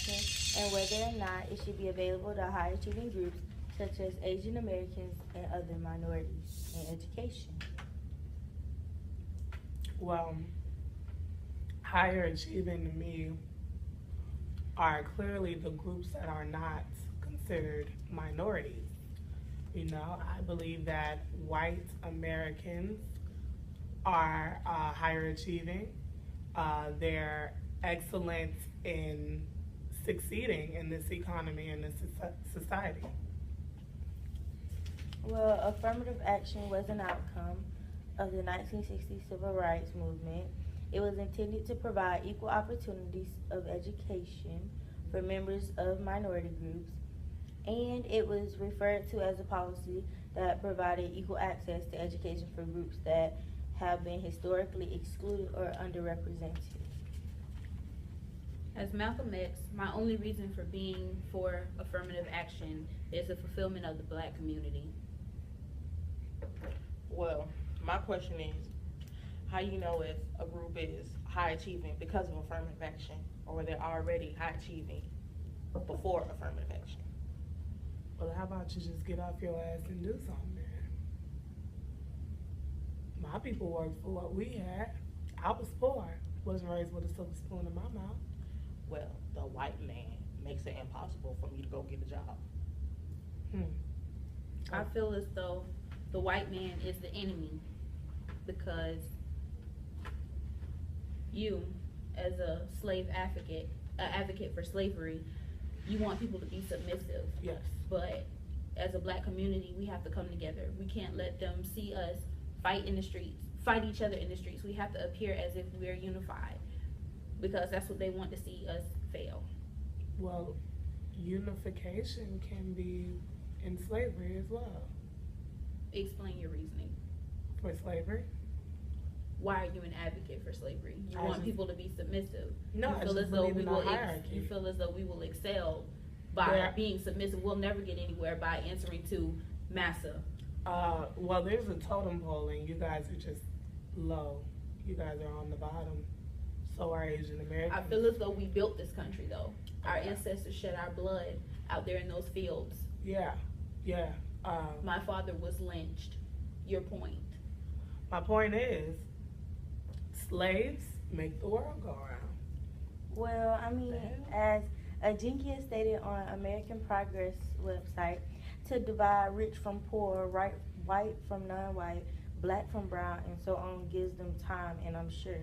education and whether or not it should be available to high achieving groups such as Asian Americans and other minorities in education. Well, higher achieving to me are clearly the groups that are not considered minorities. You know, I believe that white Americans are higher achieving. They're excellent in succeeding in this economy and this society. Well, affirmative action was an outcome of the 1960 civil rights movement. It was intended to provide equal opportunities of education for members of minority groups, and it was referred to as a policy that provided equal access to education for groups that have been historically excluded or underrepresented. As Malcolm X, my only reason for being for affirmative action is the fulfillment of the black community. Well, my question is, how you know if a group is high achieving because of affirmative action, or they're already high achieving before affirmative action? Well, how about you just get off your ass and do something, man? My people worked for what we had. I was poor. Wasn't raised with a silver spoon in my mouth. Well, the white man makes it impossible for me to go get a job. I feel as though the white man is the enemy because you, as a slave advocate, an advocate for slavery, you want people to be submissive. Yes. But as a black community, we have to come together. We can't let them see us fight in the streets, fight each other in the streets. We have to appear as if we're unified because that's what they want to see us fail. Well, unification can be in slavery as well. Explain your reasoning. For slavery? Why are you an advocate for slavery? You I want just- people to be submissive. No, You I feel just as though believe we in a will hierarchy. you feel as though we will excel by There- being submissive. We'll never get anywhere by answering to massa. Well, there's a totem pole, and you guys are just low. You guys are on the bottom. So are Asian Americans. I feel as though we built this country though. Our Okay. ancestors shed our blood out there in those fields. Yeah, yeah. My father was lynched. Your point. My point is, slaves make the world go around. Well, I mean, as Ajinkia stated on American Progress website, to divide rich from poor, right, white from non-white, black from brown, and so on gives them time, and I'm sure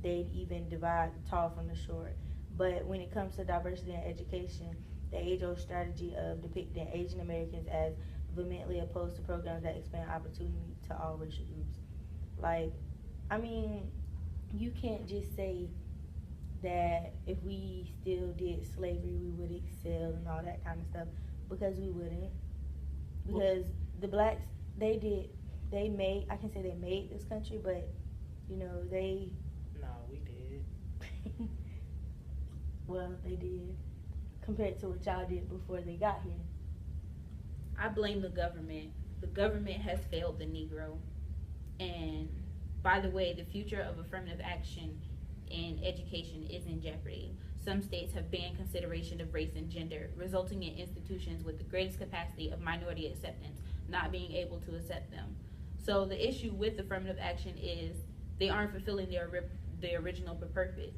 they'd even divide the tall from the short. But when it comes to diversity in education, the age-old strategy of depicting Asian Americans as vehemently opposed to programs that expand opportunity to all racial groups. Like, I mean, you can't just say that if we still did slavery, we would excel and all that kind of stuff, because we wouldn't. Because the blacks, I can say they made this country, but, you know, No, we did. well, they did, compared to what y'all did before they got here. I blame the government. The government has failed the Negro. And by the way, the future of affirmative action in education is in jeopardy. Some states have banned consideration of race and gender, resulting in institutions with the greatest capacity of minority acceptance not being able to accept them. So the issue with affirmative action is they aren't fulfilling their original purpose,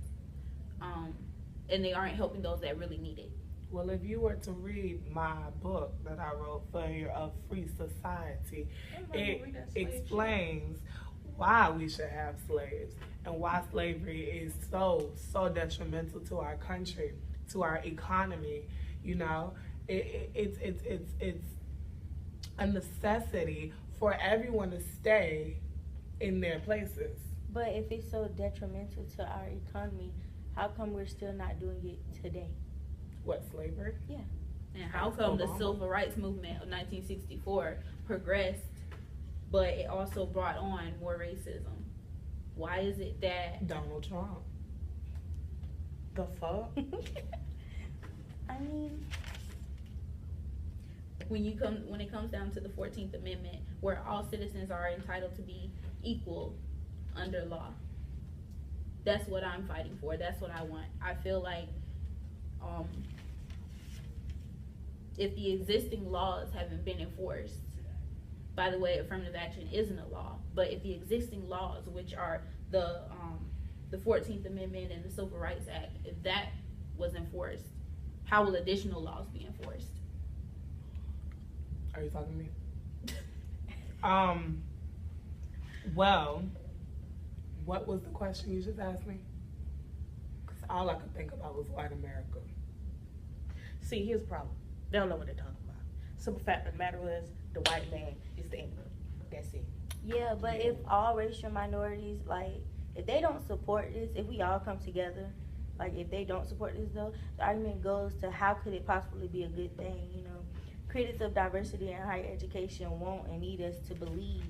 and they aren't helping those that really need it. Well, if you were to read my book that I wrote, Failure of Free Society, it explains why we should have slaves and why slavery is so detrimental to our country, to our economy. You know, it's a necessity for everyone to stay in their places. But if it's so detrimental to our economy, how come we're still not doing it today? What, slavery? Yeah. And how come the Obama. civil rights movement of 1964 progressed, but it also brought on more racism? Why is it that Donald Trump. The fuck? I mean, when it comes down to the 14th Amendment, where all citizens are entitled to be equal under law? That's what I'm fighting for. That's what I want. I feel like if the existing laws haven't been enforced, by the way, affirmative action isn't a law, but if the existing laws, which are the 14th Amendment and the Civil Rights Act, if that was enforced, how will additional laws be enforced? Are you talking to me? Well, what was the question you just asked me? Because all I could think about was white America. See, here's the problem. They don't know what they're talking about. Simple fact of the matter is, the white man is the enemy. That's it. Yeah, but if all racial minorities, like, if they don't support this, if we all come together, like, if they don't support this, though, the argument goes to how could it possibly be a good thing, you know? Critics of diversity in higher education want and need us to believe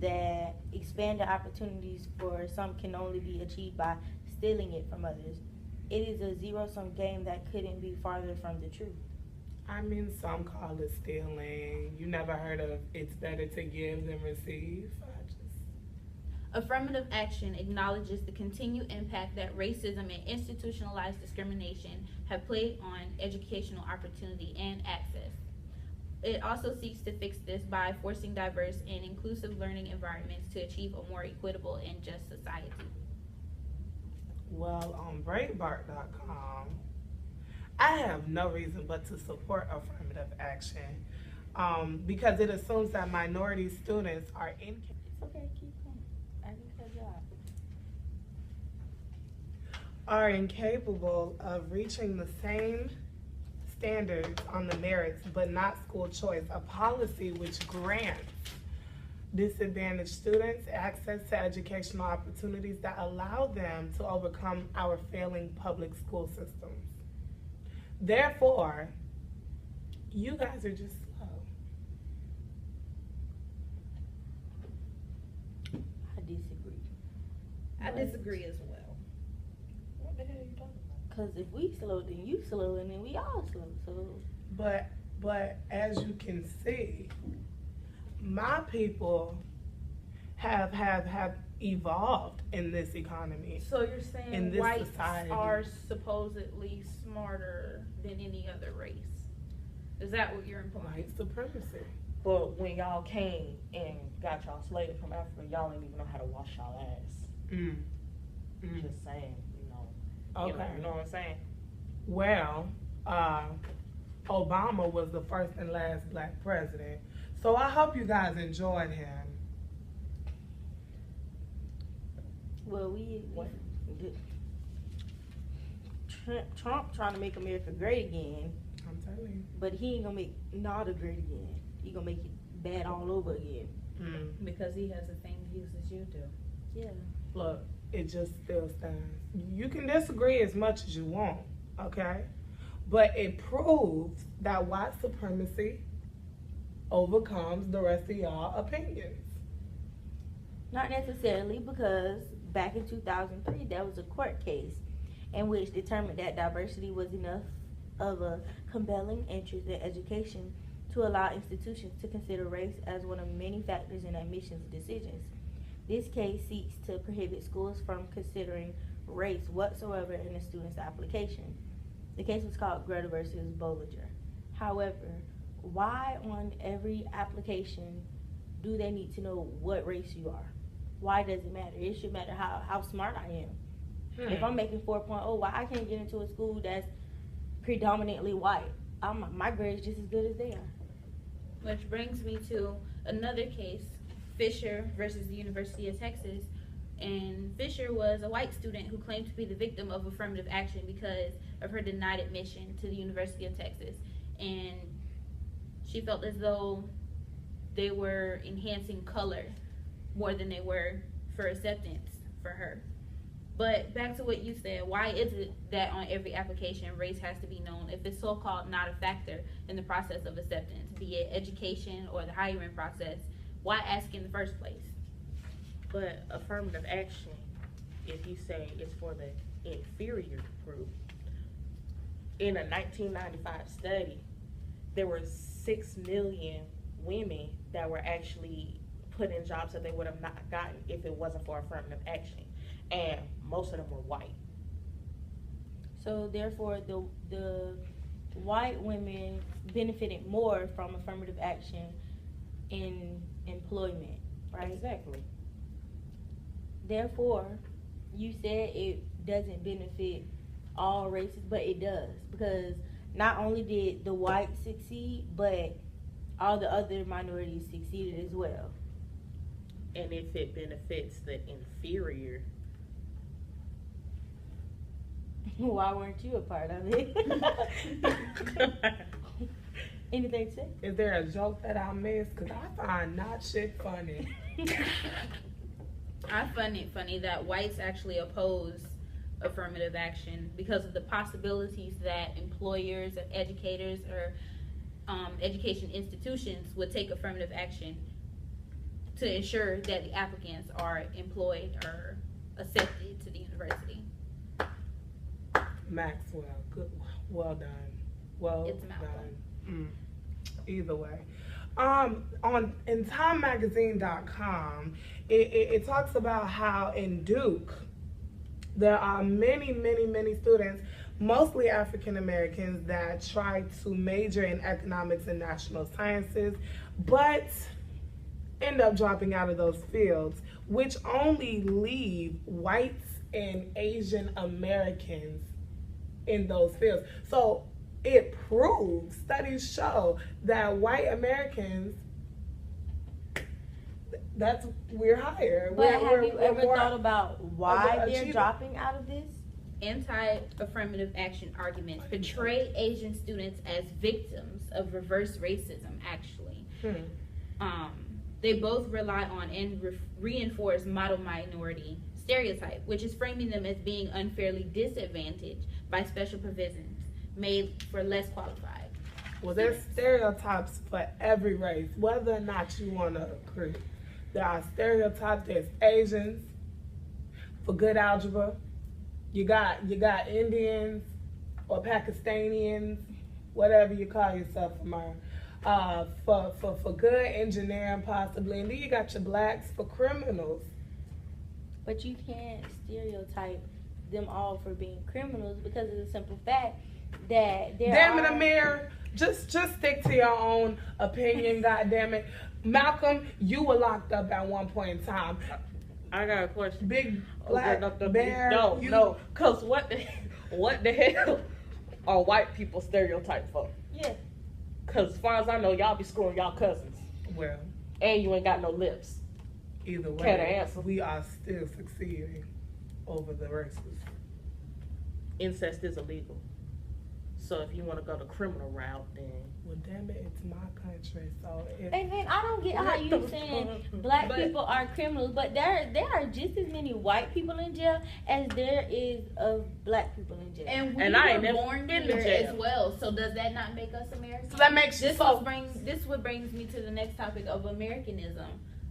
that expanded opportunities for some can only be achieved by stealing it from others. It is a zero-sum game that couldn't be farther from the truth. I mean, some call it stealing. You never heard of it's better to give than receive? Affirmative action acknowledges the continued impact that racism and institutionalized discrimination have played on educational opportunity and access. It also seeks to fix this by forcing diverse and inclusive learning environments to achieve a more equitable and just society. Well, on Breitbart.com, I have no reason but to support affirmative action because it assumes that minority students are It's okay, keep going. I can cut you off. are incapable of reaching the same standards on the merits but not school choice, a policy which grants disadvantaged students access to educational opportunities that allow them to overcome our failing public school systems. Therefore, you guys are just slow. I disagree. I disagree as well. What the hell are you talking about? Because if we slow, then you slow, and then we all slow. So But as you can see, my people have evolved in this economy. So you're In saying this whites society. are supposedly smarter than any other race? Is that what you're implying? White supremacy. But when y'all came and got y'all slaves from Africa, y'all didn't even know how to wash y'all ass. Just saying, you know. Okay. You know what I'm saying? Well, Obama was the first and last black president. So I hope you guys enjoyed him. well, Trump trying to make America great again, I'm telling you. but he ain't gonna make NADA great again. He gonna make it bad all over again. Because he has the same views as you do. Yeah. Look, it just still stands. You can disagree as much as you want, okay? But it proves that white supremacy overcomes the rest of y'all opinions. Not necessarily, because back in 2003, there was a court case in which determined that diversity was enough of a compelling interest in education to allow institutions to consider race as one of many factors in admissions decisions. This case seeks to prohibit schools from considering race whatsoever in a student's application. The case was called Greta versus Bollinger. However, why on every application do they need to know what race you are? Why does it matter? It should matter how smart I am. If I'm making 4.0, why I can't get into a school that's predominantly white? My grade's just as good as they are. Which brings me to another case, Fisher versus the University of Texas. And Fisher was a white student who claimed to be the victim of affirmative action because of her denied admission to the University of Texas. And she felt as though they were enhancing color more than they were for acceptance for her. But back to what you said, why is it that on every application race has to be known if it's so-called not a factor in the process of acceptance, be it education or the hiring process? Why ask in the first place? But affirmative action, if you say it's for the inferior group, in a 1995 study, there were 6 million women that were actually put in jobs that they would have not gotten if it wasn't for affirmative action. And most of them were white. So therefore, the white women benefited more from affirmative action in employment, right? Exactly. Therefore, you said it doesn't benefit all races, but it does, because not only did the whites succeed, but all the other minorities succeeded as well. And if it benefits the inferior, Why weren't you a part of it? Anything to say? Is there a joke that I missed? Because I find not shit funny. I find it funny that whites actually oppose affirmative action because of the possibilities that employers, educators, or education institutions would take affirmative action to ensure that the applicants are employed or accepted to the university. Maxwell, good, well done. Well It's Malcolm. done. Either way. On in TimeMagazine.com, it talks about how in Duke there are many students, mostly African Americans, that try to major in economics and national sciences, but end up dropping out of those fields, which only leave whites and Asian Americans in those fields. So it proves, studies show that white Americans, we're higher. But have we're you ever more thought about why they're achievement. dropping out of this? Anti-affirmative action arguments portray Asian students as victims of reverse racism, actually. They both rely on and reinforce model minority stereotype, which is framing them as being unfairly disadvantaged by special provisions made for less qualified. Well, there's stereotypes for every race, whether or not you want to agree. There are stereotypes. There's Asians for good algebra. You got Indians or Pakistanians, whatever you call yourself, for good engineering possibly, and then you got your blacks for criminals. But you can't stereotype them all for being criminals because of the simple fact that there Damn it, are... Amir, just stick to your own opinion. God damn it, Malcolm, you were locked up at one point in time. I got a question. Big black bear. No, cause what the hell are white people stereotyped for? Yeah. Cause as far as I know, y'all be screwing y'all cousins, Well, and you ain't got no lips. either Can't way, answer. we are still succeeding over the races. Incest is illegal. So if you want to go the criminal route, then Well, damn it, it's my country, so if And then I don't get how you saying black But- people are criminals, but there are just as many white people in jail as there is of black people in jail. And we And I ain't were never born been to here jail. as well. So does that not make us American? so that makes you This so. what brings me to the next topic of Americanism.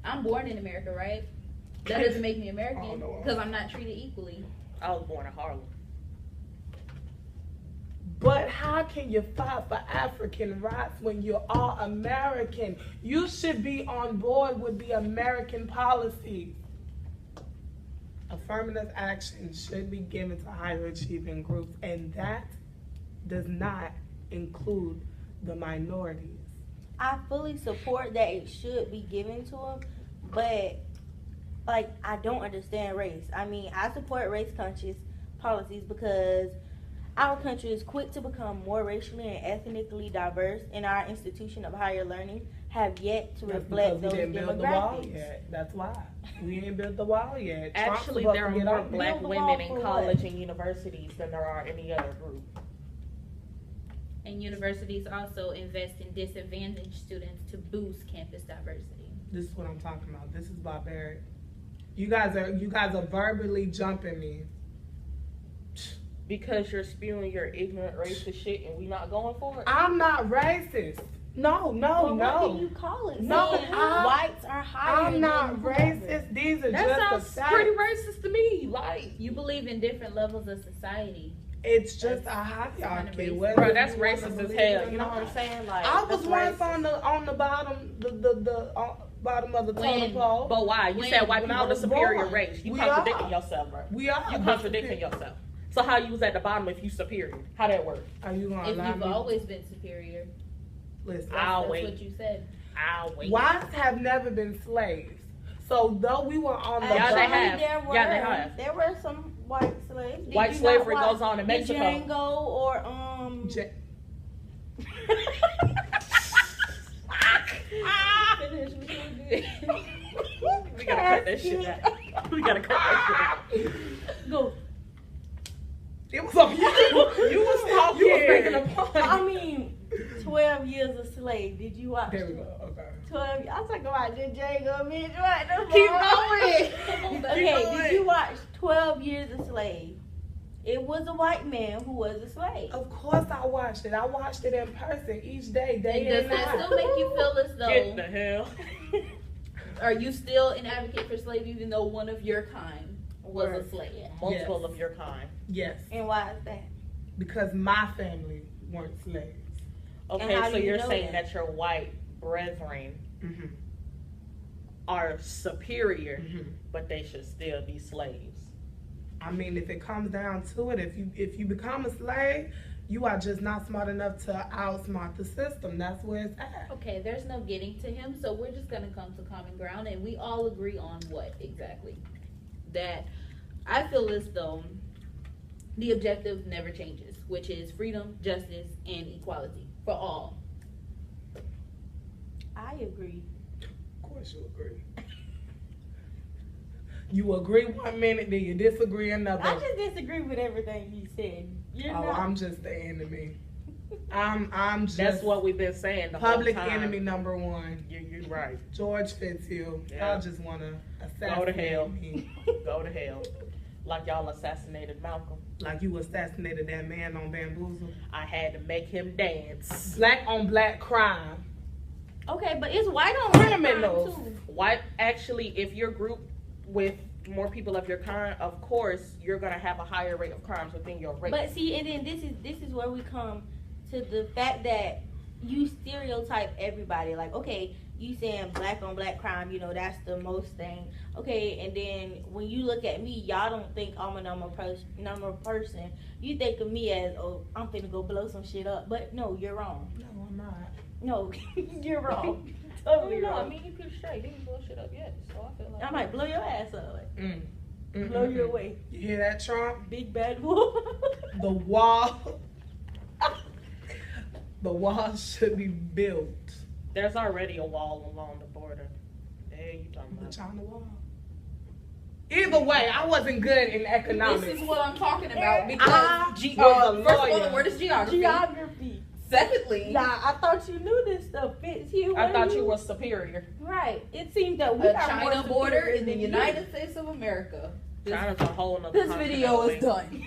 I'm born in America, right? That doesn't make me American Oh, no. because I'm not treated equally. I was born in Harlem. But how can you fight for African rights when you're all American? You should be on board with the American policies. Affirmative action should be given to higher achieving groups, and that does not include the minorities. I fully support that it should be given to them, but like I don't understand race. I mean, I support race conscious policies because our country is quick to become more racially and ethnically diverse, and our institution of higher learning have yet to That's reflect because those we didn't build the wall demographics. yet. That's why. We ain't built the wall yet. Trump's Actually, supposed there to are get more on it. black Build the women wall in for college what? and universities than there are any other group. And universities also invest in disadvantaged students to boost campus diversity. This is what I'm talking about. This is barbaric. You guys are verbally jumping me. Because you're spewing your ignorant racist shit and we not going for it? I'm not racist. No. Well, what do you call it? No, Saying I- whites are higher. I'm not than whoever. racist. These are That just sounds the facts. pretty racist to me. Like, You believe in different levels of society. It's just a That's hierarchy. racist. whether bro, that's you wanna racist as believe hell. it or You know what I'm not. saying? Like, I was that's once racist. on the bottom, the bottom of the totem When- pole. But why? You When- said white when people I are the was superior born. race. You We contradicting are. yourself, bro. We are. You contradicting yourself. So how you was at the bottom if you superior? How that work? Are you gonna If allow you've me? always been superior, Listen, I'll that's wait. what you said. I'll wait. wives have never been slaves. So though we were on the Yeah, they Actually, have. There were, Yeah, they have. There were some white slaves. Did White you slavery not watch goes on in Mexico. Django or Finish what you were doing. We gotta cut that shit out. We gotta cut that shit out. Go. It was on you. You was talking. You was making a point. I mean, 12 Years a Slave. Did you watch? There we go. Okay. 12. I'm talking about the Django, bitch. What the Keep fuck? going. Okay, going. did you watch 12 Years a Slave? It was a white man who was a slave. Of course I watched it. I watched it in person each day, day Does and that night. still make you feel as Get the though, hell. are you still an advocate for slavery even though one of your kind was a slave? Multiple Yes. of your kind. Yes, And why is that? because my family weren't slaves. Okay, how so do you you're know saying that? that your white brethren Mm-hmm. are superior, Mm-hmm. but they should still be slaves. I mean, if it comes down to it, if you become a slave, you are just not smart enough to outsmart the system. That's where it's at. Okay, there's no getting to him, so we're just gonna come to common ground and we all agree on what exactly? That I feel as though the objective never changes, which is freedom, justice, and equality for all. I agree. Of course you agree. You agree 1 minute, then you disagree another. I just disagree with everything you said. You're Oh, not. I'm just the enemy. I'm just That's what we've been saying the public whole time. enemy number one. You're right. George Fitzhugh. Yeah. Y'all just want to Go assassinate to hell. me. Go to hell. Like y'all assassinated Malcolm. Like you assassinated that man on Bamboozle. I had to make him dance. Black on black crime. Okay, but it's white on white crime Criminals. too. White, actually, if you're grouped with more people of your kind, of course, you're gonna have a higher rate of crimes within your race. But see, and then this is where we come to the fact that you stereotype everybody. Like, okay, you saying black on black crime, you know, that's the most thing. Okay, and then when you look at me, y'all don't think I'm a normal person. You think of me as, oh, I'm finna go blow some shit up. But no, you're wrong. No, I'm not. No, you're wrong. Totally no, I wrong. mean, you pretty straight. You didn't blow shit up yet, so I feel like I might blow your ass up. Like, Mm. blow you away. You hear that, Trump? Big bad wolf. The wall. The wall should be built. there's already a wall along the border. Hey, you talking The about? China wall. Either way, I wasn't good in economics. This is what I'm talking about I because was a first of lawyer. all, where does geography? Geography. Secondly, Nah, I thought you knew this stuff. Fitzhugh, I what thought do you were superior. right. It seems that we a are more China border superior in the than you. United States of America. China's a whole nother This continent video away. is done.